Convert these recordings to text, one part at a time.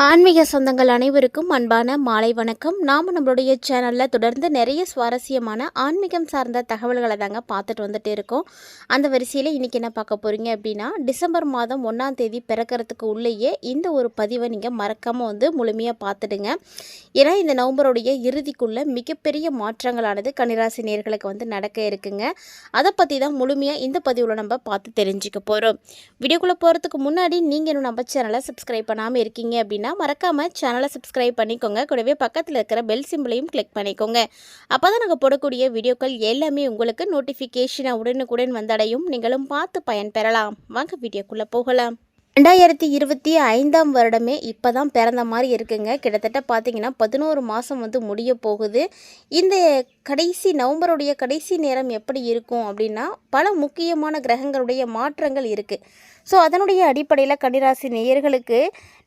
ஆன்மீக சொந்தங்கள் அனைவருக்கும் அன்பான மாலை வணக்கம். நாம் நம்மளுடைய சேனலில் தொடர்ந்து நிறைய சுவாரஸ்யமான ஆன்மீகம் சார்ந்த தகவல்களை தாங்க பார்த்துட்டு வந்துட்டு இருக்கோம். அந்த வரிசையில் இன்றைக்கி என்ன பார்க்க போகிறீங்க அப்படின்னா, டிசம்பர் மாதம் 1ஆம் தேதி பிறக்கிறதுக்கு உள்ளேயே இந்த ஒரு பதிவை நீங்கள் மறக்காமல் முழுமையாக பார்த்துடுங்க. ஏன்னா இந்த நவம்பருடைய இறுதிக்குள்ளே மிகப்பெரிய மாற்றங்களானது கன்னிராசி நேயர்களுக்கு நடக்க இருக்குங்க. அதை பற்றி தான் முழுமையாக இந்த பதிவில் நம்ம பார்த்து தெரிஞ்சுக்க போகிறோம். வீடியோக்குள்ளே போகிறதுக்கு முன்னாடி நீங்கள் இன்னும் நம்ம சேனலை சப்ஸ்கிரைப் பண்ணாமல் இருக்கீங்க அப்படின்னா மறக்காம சேனலை சப்ஸ்கிரைப் பண்ணிக்கோங்க. கூடவே பக்கத்தில் இருக்கிற பெல் சிம்பிளையும் கிளிக் பண்ணிக்கோங்க. அப்போ தான் நாங்கள் போடக்கூடிய வீடியோக்கள் எல்லாமே உங்களுக்கு நோட்டிஃபிகேஷனாக உடனுக்குடன் வந்தடையும். நீங்களும் பார்த்து பயன்பெறலாம். வாங்க வீடியோக்குள்ளே போகலாம். 2025ஆம் வருடமே இப்போ தான் பிறந்த மாதிரி இருக்குங்க. கிட்டத்தட்ட பார்த்தீங்கன்னா 11 மாதம் முடிய போகுது. இந்த கடைசி நவம்பருடைய கடைசி நேரம் எப்படி இருக்கும் அப்படின்னா, பல முக்கியமான கிரகங்களுடைய மாற்றங்கள் இருக்குது. ஸோ அதனுடைய அடிப்படையில் கன்னிராசி நேயர்களுக்கு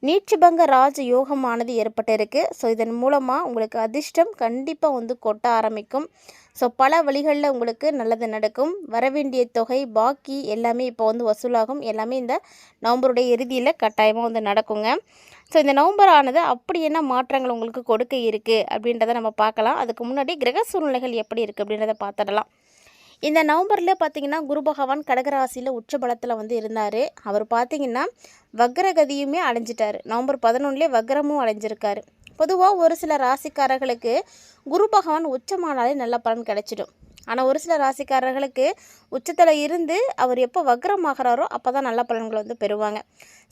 நீட்சிபங்க ராஜ யோகமானது ஏற்பட்டிருக்கு. ஸோ இதன் மூலமாக உங்களுக்கு அதிர்ஷ்டம் கண்டிப்பாக கொட்ட ஆரம்பிக்கும். ஸோ பல வழிகளில் உங்களுக்கு நல்லது நடக்கும். வரவேண்டிய தொகை பாக்கி எல்லாமே இப்போ வசூலாகும். எல்லாமே இந்த நவம்பருடைய இறுதியில் கட்டாயமாக நடக்குங்க. ஸோ இந்த நவம்பர் ஆனது அப்படி என்ன மாற்றங்கள் உங்களுக்கு கொடுக்க இருக்குது அப்படின்றத நம்ம பார்க்கலாம். அதுக்கு முன்னாடி கிரக சூழ்நிலைகள் எப்படி இருக்குது அப்படின்றத பார்த்துடலாம். இந்த நவம்பரில் பார்த்திங்கன்னா குரு பகவான் கடகராசியில் உச்சபலத்தில் இருந்தார். அவர் பார்த்திங்கன்னா வக்ரகதியுமே அடைஞ்சிட்டார். நவம்பர் 11லே வக்ரமும் அடைஞ்சிருக்காரு. பொதுவாக ஒரு சில ராசிக்காரர்களுக்கு குரு பகவான் உச்சமானாலே நல்ல பலன் கிடைச்சிடும். ஆனால் ஒரு சில ராசிக்காரர்களுக்கு உச்சத்தில் இருந்து அவர் எப்போ வக்ரமாகறாரோ அப்போ தான் நல்ல பலன்கள் பெறுவாங்க.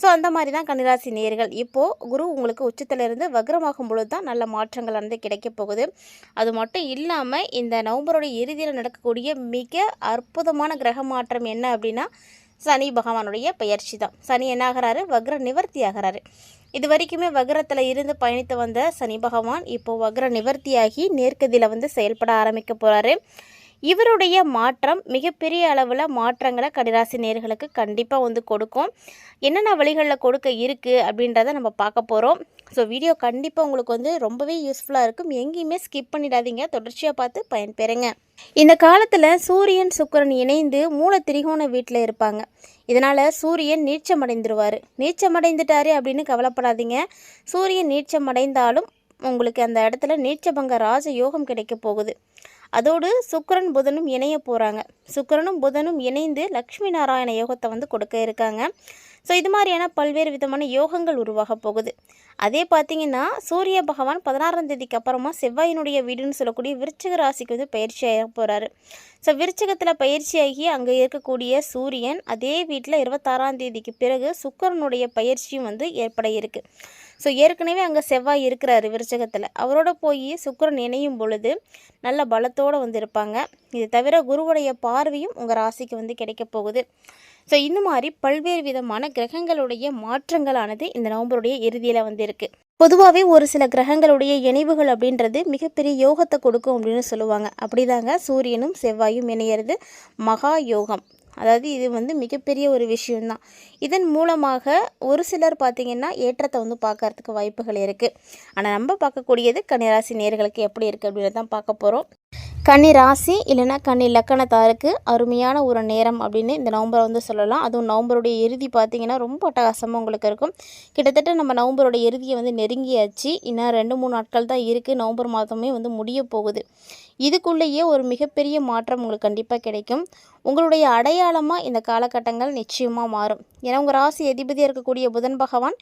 ஸோ அந்த மாதிரி தான் கன்னிராசி நேயர்கள். இப்போது குரு உங்களுக்கு உச்சத்தில் இருந்து வக்ரமாகும் பொழுது தான் நல்ல மாற்றங்கள் கிடைக்க போகுது. அது மட்டும் இல்லாமல் இந்த நவம்பருடைய இறுதியில் நடக்கக்கூடிய மிக அற்புதமான கிரக மாற்றம் என்ன அப்படின்னா, சனி பகவானுடைய பெயர்ச்சி தான். சனி என்ன ஆகிறாரு? வக்ர நிவர்த்தி ஆகிறாரு. இது வரைக்குமே வக்ரத்தில் இருந்து பயணித்து வந்த சனி பகவான் இப்போது வக்ர நிவர்த்தியாகி நேர்கதியில் செயல்பட ஆரம்பிக்க போகிறாரு. இவருடைய மாற்றம் மிகப்பெரிய அளவில் மாற்றங்களை கன்னிராசி நேயர்களுக்கு கண்டிப்பாக கொடுக்கும். என்னென்ன வழிகளில் கொடுக்க இருக்குது அப்படின்றத நம்ம பார்க்க போகிறோம். ஸோ வீடியோ கண்டிப்பாக உங்களுக்கு ரொம்பவே யூஸ்ஃபுல்லாக இருக்கும். எங்கேயுமே ஸ்கிப் பண்ணிடாதீங்க. தொடர்ச்சியாக பார்த்து பயன்பெறுங்க. இந்த காலத்தில் சூரியன் சுக்கிரன் இணைந்து மூல திரிகோண வீட்டில் இருப்பாங்க. இதனால் சூரியன் நீச்சமடைந்துருவார். நீச்சமடைந்துட்டாரு அப்படின்னு கவலைப்படாதீங்க. சூரியன் நீச்சமடைந்தாலும் உங்களுக்கு அந்த இடத்துல நீச்சபங்க ராஜ யோகம் கிடைக்க போகுது. அதோடு சுக்கிரன் புதனும் இணைய போகிறாங்க. சுக்கிரனும் புதனும் இணைந்து லக்ஷ்மி நாராயண யோகத்தை கொடுக்க இருக்காங்க. ஸோ இது மாதிரியான பல்வேறு விதமான யோகங்கள் உருவாக போகுது. அதே பார்த்திங்கன்னா சூரிய பகவான் 16ஆம் தேதிக்கு அப்புறமா செவ்வாயினுடைய வீடுன்னு சொல்லக்கூடிய விருச்சிக ராசிக்கு பயிற்சியாக போகிறாரு. ஸோ விருச்சிகத்தில் பயிற்சியாகி அங்கே இருக்கக்கூடிய சூரியன் அதே வீட்டில் 26ஆம் தேதிக்கு பிறகு சுக்கிரனுடைய பயிற்சியும் ஏற்பட இருக்குது. ஸோ ஏற்கனவே அங்கே செவ்வாய் இருக்கிறாரு விருச்சகத்தில். அவரோட போய் சுக்கிரன் இணையும் பொழுது நல்ல பலத்தோடு இருப்பாங்க. இது தவிர குருவுடைய பார்வையும் உங்கள் ராசிக்கு கிடைக்க போகுது. ஸோ இந்த மாதிரி பல்வேறு விதமான கிரகங்களுடைய மாற்றங்களானது இந்த நவம்பருடைய இறுதியில் இருக்குது. பொதுவாகவே ஒரு சில கிரகங்களுடைய இணைவுகள் அப்படின்றது மிகப்பெரிய யோகத்தை கொடுக்கும் அப்படின்னு சொல்லுவாங்க. அப்படிதாங்க சூரியனும் செவ்வாயும் இணையிறது மகா யோகம். அதாவது இது மிகப்பெரிய ஒரு விஷயம்தான். இதன் மூலமாக ஒரு சிலர் பார்த்திங்கன்னா ஏற்றத்தை பார்க்கறதுக்கு வாய்ப்புகள் இருக்குது. ஆனால் நம்ம பார்க்கக்கூடியது கன்னிராசி நேயர்களுக்கு எப்படி இருக்குது அப்படின்னு தான் பார்க்க போகிறோம். கன்னி ராசி இல்லைன்னா கன்னி லக்கணத்தாருக்கு அருமையான ஒரு நேரம் அப்படின்னு இந்த நவம்பரை சொல்லலாம். அதுவும் நவம்பருடைய இறுதி பார்த்திங்கன்னா ரொம்ப அட்டகாசமாக உங்களுக்கு இருக்கும். கிட்டத்தட்ட நம்ம நவம்பருடைய இறுதியை நெருங்கியாச்சு. இன்னும் 2-3 நாட்கள் தான் இருக்குது. நவம்பர் மாதமே முடிய போகுது. இதுக்குள்ளேயே ஒரு மிகப்பெரிய மாற்றம் உங்களுக்கு கண்டிப்பாக கிடைக்கும். உங்களுடைய அடையாளமாக இந்த காலகட்டங்கள் நிச்சயமாக மாறும். ஏன்னா உங்கள் ராசி அதிபதியாக இருக்கக்கூடிய புதன் பகவான்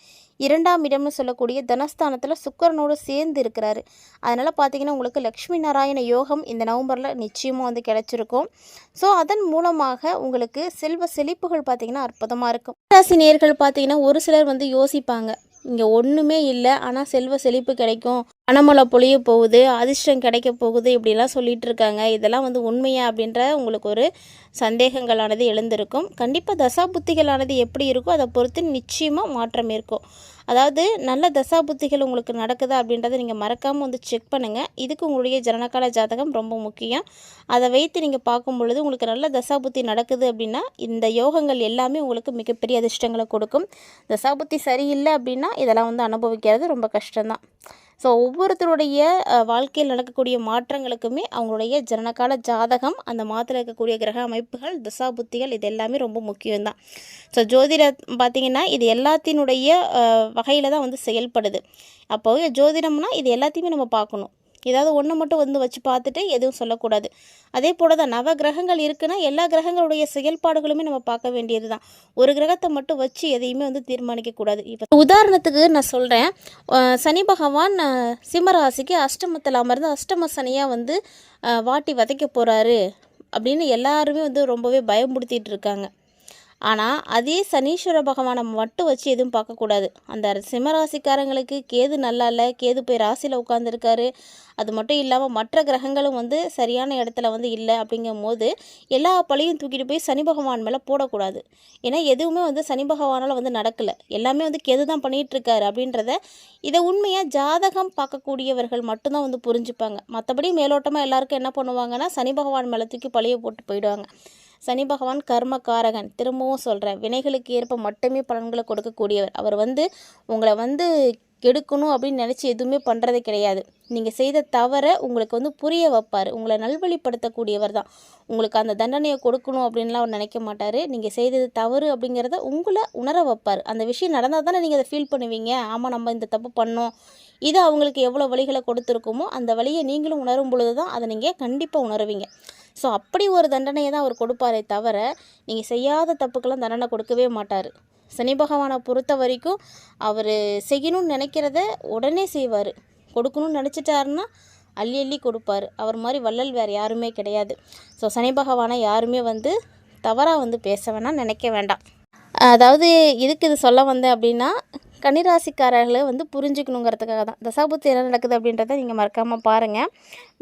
2ஆம் இடம்னு சொல்லக்கூடிய தனஸ்தானத்தில் சுக்கிரனோடு சேர்ந்து இருக்கிறாரு. அதனால் பார்த்திங்கன்னா உங்களுக்கு லக்ஷ்மி நாராயண யோகம் இந்த நவம்பரில் நிச்சயமாக கிடைச்சிருக்கும். ஸோ அதன் மூலமாக உங்களுக்கு செல்வ செழிப்புகள் பார்த்திங்கன்னா அற்புதமாக இருக்கும். ராசி நேயர்கள் பார்த்திங்கன்னா ஒரு சிலர் யோசிப்பாங்க, இங்கே ஒன்றுமே இல்லை ஆனால் செல்வ செழிப்பு கிடைக்கும், பணமழை பொழிய போகுது, அதிர்ஷ்டம் கிடைக்க போகுது, இப்படிலாம் சொல்லிகிட்டு இருக்காங்க. இதெல்லாம் உண்மையா அப்படின்ற உங்களுக்கு ஒரு சந்தேகங்களானது எழுந்திருக்கும். கண்டிப்பாக தசாபுத்திகளானது எப்படி இருக்கோ அதை பொறுத்து நிச்சயமாக மாற்றம் இருக்கும். அதாவது நல்ல தசாபுத்திகள் உங்களுக்கு நடக்குதா அப்படின்றத நீங்கள் மறக்காமல் செக் பண்ணுங்கள். இதுக்கு உங்களுடைய ஜனனகால ஜாதகம் ரொம்ப முக்கியம். அதை வைத்து நீங்கள் பார்க்கும் பொழுது உங்களுக்கு நல்ல தசாபுத்தி நடக்குது அப்படின்னா இந்த யோகங்கள் எல்லாமே உங்களுக்கு மிகப்பெரிய அதிர்ஷ்டங்களை கொடுக்கும். தசாபுத்தி சரியில்லை அப்படின்னா இதெல்லாம் அனுபவிக்கிறது ரொம்ப கஷ்டம்தான். ஸோ ஒவ்வொருத்தருடைய வாழ்க்கையில் நடக்கக்கூடிய மாற்றங்களுக்குமே அவங்களுடைய ஜனனகால ஜாதகம், அந்த மாதத்தில் இருக்கக்கூடிய கிரக அமைப்புகள், புத்திகள் இது எல்லாமே ரொம்ப முக்கியம்தான். ஸோ ஜோதிடம் பார்த்திங்கன்னா இது எல்லாத்தினுடைய வகையில் தான் வந்து செயல்படுது. அப்போது ஜோதிடம்னா இது எல்லாத்தையுமே நம்ம பார்க்கணும். ஏதாவது ஒன்று மட்டும் வந்து வச்சு பார்த்துட்டு எதுவும் சொல்லக்கூடாது. அதே போல் தான் நவ கிரகங்கள் இருக்குன்னா எல்லா கிரகங்களுடைய செயல்பாடுகளுமே நம்ம பார்க்க வேண்டியது தான். ஒரு கிரகத்தை மட்டும் வச்சு எதையுமே வந்து தீர்மானிக்கக்கூடாது. இப்போ உதாரணத்துக்கு நான் சொல்கிறேன், சனி பகவான் சிம்மராசிக்கு அஷ்டமத்தில் அமர்ந்து அஷ்டம சனியாக வந்து வாட்டி வதைக்க போகிறாரு அப்படின்னு எல்லாருமே வந்து ரொம்பவே பயமுடுத்திட்டு இருக்காங்க. ஆனால் அதே சனீஸ்வர பகவானை மட்டும் வச்சு எதுவும் பார்க்கக்கூடாது. அந்த சிம்மராசிக்காரங்களுக்கு கேது நல்லா இல்லை, கேது போய் ராசியில் உட்காந்துருக்காரு. அது மட்டும் இல்லாமல் மற்ற கிரகங்களும் வந்து சரியான இடத்துல வந்து இல்லை. அப்படிங்கும் போது எல்லா பழியும் தூக்கிட்டு போய் சனி பகவான் மேலே போடக்கூடாது. ஏன்னா எதுவுமே வந்து சனி பகவானால் வந்து நடக்கலை, எல்லாமே வந்து கேது தான் பண்ணிகிட்ருக்காரு அப்படின்றத இதை உண்மையாக ஜாதகம் பார்க்கக்கூடியவர்கள் மட்டும்தான் வந்து புரிஞ்சுப்பாங்க. மற்றபடி மேலோட்டமாக எல்லாருக்கும் என்ன பண்ணுவாங்கன்னா சனி பகவான் மேலே தூக்கி பழியை போட்டு போயிடுவாங்க. சனி பகவான் கர்மகாரகன், திரும்பவும் சொல்கிறேன், வினைகளுக்கு ஏற்ப மட்டுமே பலன்களை கொடுக்கக்கூடியவர். அவர் வந்து உங்களை வந்து கெடுக்கணும் அப்படின்னு நினச்சி எதுவுமே பண்ணுறது கிடையாது. நீங்கள் செய்த தவறை உங்களுக்கு வந்து புரிய வைப்பார், உங்களை நல்வழிப்படுத்தக்கூடியவர் தான். உங்களுக்கு அந்த தண்டனையை கொடுக்கணும் அப்படின்லாம் அவர் நினைக்க மாட்டார். நீங்கள் செய்தது தவறு அப்படிங்கிறத உங்களை உணர வைப்பார். அந்த விஷயம் நடந்தால் தானே நீங்கள் அதை ஃபீல் பண்ணுவீங்க. ஆமாம், நம்ம இந்த தப்பு பண்ணோம். இது அவங்களுக்கு எவ்வளோ வழிகளை கொடுத்துருக்குமோ அந்த வழியை நீங்களும் உணரும் பொழுது தான் அதை நீங்கள் கண்டிப்பாக உணருவீங்க. ஸோ அப்படி ஒரு தண்டனையை தான் அவர் கொடுப்பாரே தவிர நீங்கள் செய்யாத தப்புக்கெல்லாம் தண்டனை கொடுக்கவே மாட்டார். சனி பகவானை பொறுத்த வரைக்கும் அவர் செய்யணும்னு நினைக்கிறத உடனே செய்வார். கொடுக்கணும்னு நினச்சிட்டாருன்னா அள்ளி அள்ளி கொடுப்பார். அவர் மாதிரி வள்ளல் வேறு யாருமே கிடையாது. ஸோ சனி பகவானை யாருமே வந்து தவறாக வந்து பேச வேணாம், நினைக்க வேண்டாம். அதாவது இதுக்கு இது சொல்ல வந்தேன் அப்படின்னா, கன்னிராசிக்காரர்களை வந்து புரிஞ்சுக்கணுங்கிறதுக்காக தான். தசாபுத்தி என்ன நடக்குது அப்படின்றத நீங்கள் மறக்காமல் பாருங்கள்.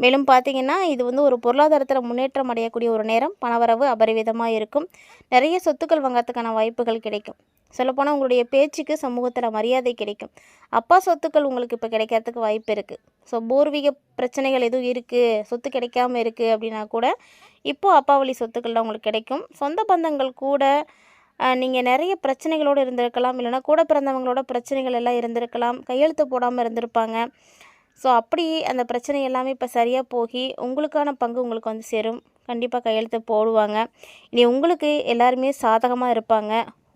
மேலும் பார்த்தீங்கன்னா இது வந்து ஒரு பொருளாதாரத்தில் முன்னேற்றம் அடையக்கூடிய ஒரு நேரம். பணவரவு அபரிவிதமாக இருக்கும். நிறைய சொத்துக்கள் வாங்கிறதுக்கான வாய்ப்புகள் கிடைக்கும். சொல்லப்போனால் உங்களுடைய பேச்சுக்கு சமூகத்தில் மரியாதை கிடைக்கும். அப்பா சொத்துக்கள் உங்களுக்கு இப்போ கிடைக்கிறதுக்கு வாய்ப்பு இருக்குது. ஸோ பூர்வீக பிரச்சனைகள் எதுவும் இருக்குது, சொத்து கிடைக்காம இருக்குது அப்படின்னா கூட இப்போது அப்பா வழி சொத்துக்கள்லாம் உங்களுக்கு கிடைக்கும். சொந்த பந்தங்கள் கூட நீங்கள் நிறைய பிரச்சனைகளோடு இருந்திருக்கலாம், இல்லைனா கூட பிறந்தவங்களோட பிரச்சனைகள் எல்லாம் இருந்திருக்கலாம், கையெழுத்து போடாமல் இருந்திருப்பாங்க. ஸோ அப்படி அந்த பிரச்சனை எல்லாமே இப்போ சரியாக போகி உங்களுக்கான பங்கு உங்களுக்கு வந்து சேரும். கண்டிப்பாக கையெழுத்து போடுவாங்க. இனி உங்களுக்கு எல்லாருமே சாதகமாக இருப்பாங்க.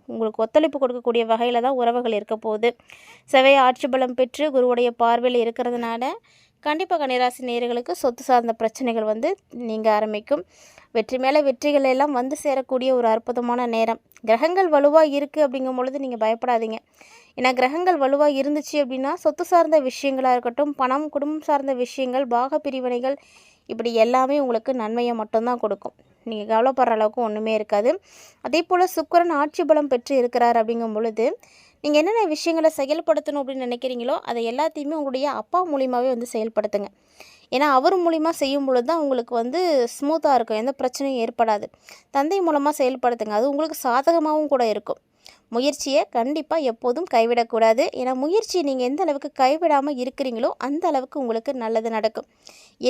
உங்களுக்கு ஒத்துழைப்பு கொடுக்கக்கூடிய வகையில் தான் உறவுகள் இருக்க போகுது. செவ்வாய் ஆட்சி பலம் பெற்று குருவுடைய பார்வையில் இருக்கிறதுனால கண்டிப்பாக கன்னிராசி நேயர்களுக்கு சொத்து சார்ந்த பிரச்சனைகள் வந்து நீங்க ஆரம்பிக்கும். வெற்றி மேலே வெற்றிகள் எல்லாம் வந்து சேரக்கூடிய ஒரு அற்புதமான நேரம். கிரகங்கள் வலுவாக இருக்குது அப்படிங்கும் பொழுது நீங்கள் பயப்படாதீங்க. ஏன்னா கிரகங்கள் வலுவாக இருந்துச்சு அப்படின்னா சொத்து சார்ந்த விஷயங்களாக இருக்கட்டும், பணம், குடும்பம் சார்ந்த விஷயங்கள், பாக பிரிவினைகள், இப்படி எல்லாமே உங்களுக்கு நன்மையை மட்டும்தான் கொடுக்கும். நீங்கள் கவலைப்படுற அளவுக்கு ஒன்றுமே இருக்காது. அதே போல் சுக்கிரன் ஆட்சி பலம் பெற்று இருக்கிறார் அப்படிங்கும் பொழுது நீங்கள் என்னென்ன விஷயங்களை செயல்படுத்தணும் அப்படின்னு நினைக்கிறீங்களோ அதை எல்லாத்தையுமே உங்களுடைய அப்பா மூலியமாகவே வந்து செயல்படுத்துங்க. ஏன்னா அவர் மூலிமா செய்யும் பொழுது தான் உங்களுக்கு வந்து ஸ்மூத்தாக இருக்கும், எந்த பிரச்சனையும் ஏற்படாது. தந்தை மூலமாக செயல்படுத்துங்க, அது உங்களுக்கு சாதகமாகவும் கூட இருக்கும். முயற்சியை கண்டிப்பாக எப்போதும் கைவிடக்கூடாது. ஏன்னா முயற்சியை நீங்கள் எந்த அளவுக்கு கைவிடாமல் இருக்கிறீங்களோ அந்த அளவுக்கு உங்களுக்கு நல்லது நடக்கும்.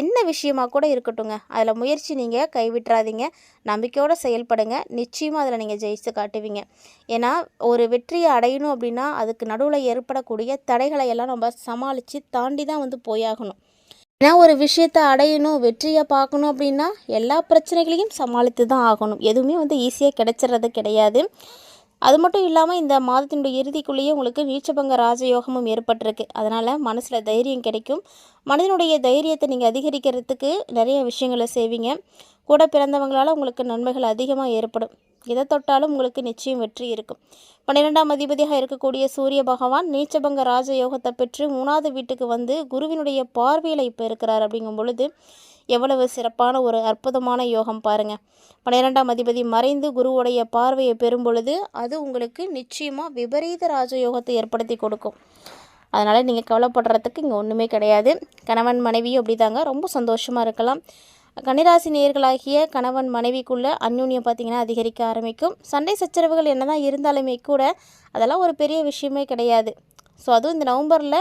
என்ன விஷயமாக கூட இருக்கட்டுங்க, அதில் முயற்சி நீங்கள் கைவிட்டுறாதீங்க. நம்பிக்கையோடு செயல்படுங்க. நிச்சயமாக அதில் நீங்கள் ஜெயித்து காட்டுவீங்க. ஏன்னா ஒரு வெற்றியை அடையணும் அப்படின்னா அதுக்கு நடுவில் ஏற்படக்கூடிய தடைகளை எல்லாம் நம்ம சமாளித்து தாண்டி தான் வந்து போயாகணும். ஏன்னா ஒரு விஷயத்தை அடையணும், வெற்றியை பார்க்கணும் அப்படின்னா எல்லா பிரச்சனைகளையும் சமாளித்து தான் ஆகணும். எதுவுமே வந்து ஈஸியாக கிடைச்சிறது கிடையாது. அது மட்டும் இல்லாமல் இந்த மாதத்தினுடைய இறுதிக்குள்ளேயே உங்களுக்கு நீச்சபங்க ராஜயோகமும் ஏற்பட்டிருக்கு. அதனால் மனசில் தைரியம் கிடைக்கும். மனதினுடைய தைரியத்தை நீங்கள் அதிகரிக்கிறதுக்கு நிறைய விஷயங்களை செய்வீங்க. கூட பிறந்தவங்களால் உங்களுக்கு நன்மைகள் அதிகமாக ஏற்படும். எதை தொட்டாலும் உங்களுக்கு நிச்சயம் வெற்றி இருக்கும். 12ஆம் அதிபதியாக இருக்கக்கூடிய சூரிய பகவான் நீச்சபங்க ராஜயோகத்தை பெற்று 3வது வீட்டுக்கு வந்து குருவினுடைய பார்வையில் இப்போ இருக்கிறார். அப்படிங்கும் பொழுது எவ்வளவு சிறப்பான ஒரு அற்புதமான யோகம் பாருங்கள். 12ஆம் அதிபதி மறைந்து குருவுடைய பார்வையை பெறும் பொழுது அது உங்களுக்கு நிச்சயமாக விபரீத ராஜயோகத்தை ஏற்படுத்தி கொடுக்கும். அதனால் நீங்கள் கவலைப்படுறதுக்கு இங்கே ஒன்றுமே கிடையாது. கணவன் மனைவியும் அப்படி தாங்க ரொம்ப சந்தோஷமாக இருக்கலாம். கன்னிராசி நேயர்களாகிய கணவன் மனைவிக்குள்ளே அந்யோன்யம் பார்த்திங்கன்னா அதிகரிக்க ஆரம்பிக்கும். சண்டை சச்சரவுகள் என்ன தான் இருந்தாலுமே கூட அதெல்லாம் ஒரு பெரிய விஷயமே கிடையாது. ஸோ அதுவும் இந்த நவம்பரில்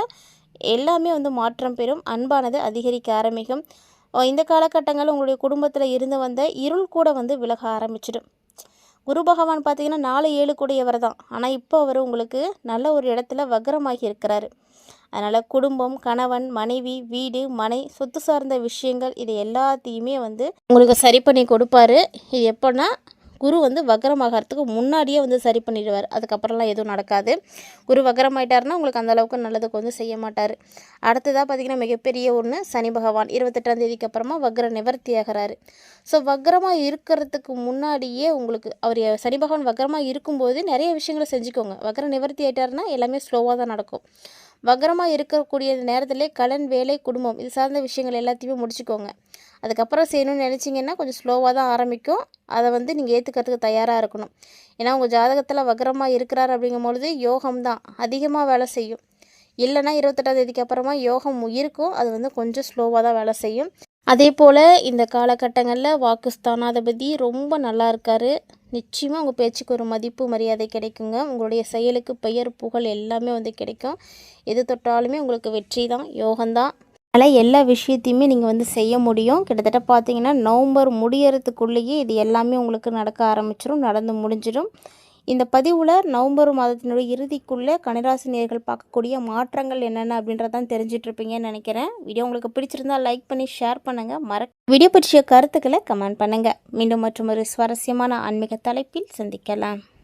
எல்லாமே வந்து மாற்றம் பெறும். அன்பானது அதிகரிக்க ஆரம்பிக்கும். இந்த காலகட்டங்கள் உங்களுடைய குடும்பத்தில் இருந்து வந்த இருள் கூட வந்து விலக ஆரம்பிச்சிடும். குரு பகவான் பார்த்திங்கன்னா 4, 7 கூடியவர் தான். ஆனால் இப்போ அவர் உங்களுக்கு நல்ல ஒரு இடத்துல வக்ரமாகி இருக்கிறாரு. அதனால் குடும்பம், கணவன், மனைவி, வீடு, மனை, சொத்து சார்ந்த விஷயங்கள் இது எல்லாத்தையுமே வந்து உங்களுக்கு சரி பண்ணி கொடுப்பாரு. இது எப்போன்னா குரு வந்து வக்ரமாகறதுக்கு முன்னாடியே வந்து சரி பண்ணிடுவார். அதுக்கப்புறம்லாம் எதுவும் நடக்காது. குரு வக்ரமாயிட்டாருன்னா உங்களுக்கு அந்தளவுக்கு நல்லதுக்கு வந்து செய்ய மாட்டார். அடுத்ததாக பார்த்திங்கன்னா மிகப்பெரிய ஒன்று சனி பகவான் 28ஆம் தேதிக்கு அப்புறமா வக்ர நிவர்த்தி ஆகிறாரு. ஸோ வக்ரமாக இருக்கிறதுக்கு முன்னாடியே உங்களுக்கு அவர் சனி பகவான் வக்ரமாக இருக்கும்போது நிறைய விஷயங்களை செஞ்சுக்கோங்க. வக்ர நிவர்த்தி ஆகிட்டாருன்னா எல்லாமே ஸ்லோவாக தான் நடக்கும். வக்ரமாக இருக்கக்கூடிய நேரத்திலே கடன், வேலை, குடும்பம் இது சார்ந்த விஷயங்கள் எல்லாத்தையுமே முடிச்சுக்கோங்க. அதுக்கப்புறம் செய்யணும்னு நினச்சிங்கன்னா கொஞ்சம் ஸ்லோவாக தான் ஆரம்பிக்கும். அதை வந்து நீங்கள் ஏற்றுக்கிறதுக்கு தயாராக இருக்கணும். ஏன்னா உங்கள் ஜாதகத்தில் வக்ரமாக இருக்கிறார் அப்படிங்கும்பொழுது யோகம் தான் அதிகமாக வேலை செய்யும். இல்லைன்னா 28ஆம் தேதிக்கு அப்புறமா யோகம் இருக்கும். அது வந்து கொஞ்சம் ஸ்லோவாக தான் வேலை செய்யும். அதே போல் இந்த காலகட்டங்களில் வாக்குஸ்தானாதிபதி ரொம்ப நல்லா இருக்கார். நிச்சயமாக உங்கள் பேச்சுக்கு ஒரு மதிப்பு மரியாதை கிடைக்குங்க. உங்களுடைய செயலுக்கு பெயர் புகழ் எல்லாமே வந்து கிடைக்கும். எது தொட்டாலுமே உங்களுக்கு வெற்றி தான், யோகம்தான். அதனால் எல்லா விஷயத்தையுமே நீங்கள் வந்து செய்ய முடியும். கிட்டத்தட்ட பார்த்தீங்கன்னா நவம்பர் முடியறதுக்குள்ளேயே இது எல்லாமே உங்களுக்கு நடக்க ஆரம்பிச்சிடும், நடந்து முடிஞ்சிடும். இந்த பதிவில் நவம்பர் மாதத்தினுடைய இறுதிக்குள்ளே கன்னிராசி நேயர்கள் பார்க்கக்கூடிய மாற்றங்கள் என்னென்ன அப்படின்றதான் தெரிஞ்சிட்ருப்பீங்கன்னு நினைக்கிறேன். வீடியோ உங்களுக்கு பிடிச்சிருந்தால் லைக் பண்ணி ஷேர் பண்ணுங்கள். வீடியோ பற்றிய கருத்துக்களை கமெண்ட் பண்ணுங்கள். மீண்டும் மற்றும் ஒரு சுவாரஸ்யமான ஆன்மீக தலைப்பில் சந்திக்கலாம்.